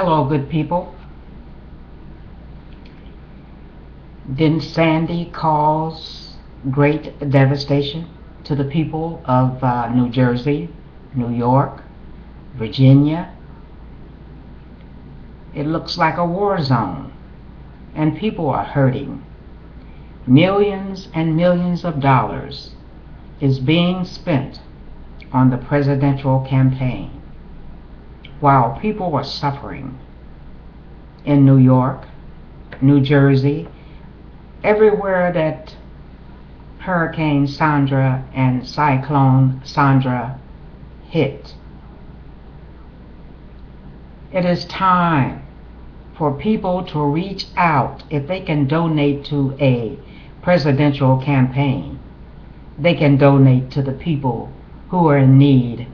Hello, good people. Didn't Sandy cause great devastation to the people of New Jersey, New York, Virginia? It looks like a war zone, and people are hurting. Millions and millions of dollars is being spent on the presidential campaign while people are suffering in New York, New Jersey, everywhere that Hurricane Sandra and Cyclone Sandra hit. It is time for people to reach out. If they can donate to a presidential campaign, they can donate to the people who are in need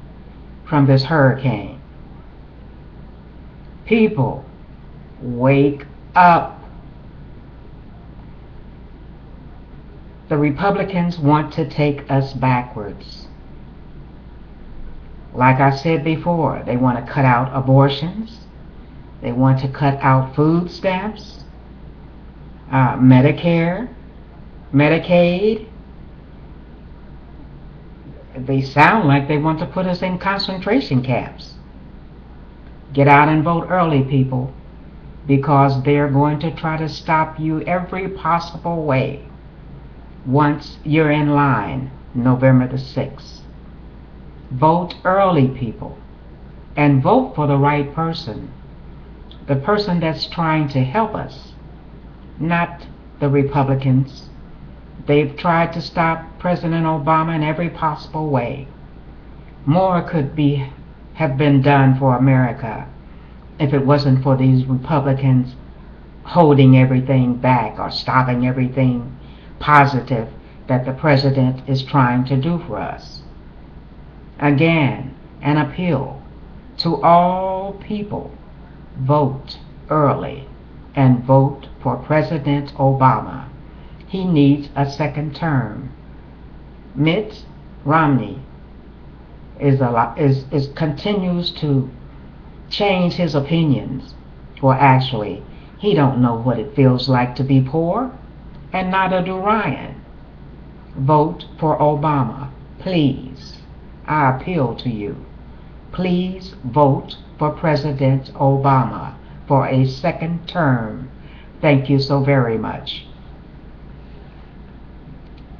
from this hurricane. People, wake up. The Republicans want to take us backwards. Like I said before, they want to cut out abortions. They want to cut out food stamps, Medicare, Medicaid. They sound like they want to put us in concentration camps. Get out and vote early, people, because they're going to try to stop you every possible way once you're in line November the 6th. Vote early, people, and vote for the right person. The person that's trying to help us, not the Republicans. They've tried to stop President Obama in every possible way. More could have been done for America if it wasn't for these Republicans holding everything back or stopping everything positive that the president is trying to do for us. Again, an appeal to all people: vote early and vote for President Obama. He needs a second term. Mitt Romney continues to change his opinions. Well, actually, he don't know what it feels like to be poor, and neither do Ryan. Vote for Obama, please. I appeal to you. Please vote for President Obama for a second term. Thank you so very much.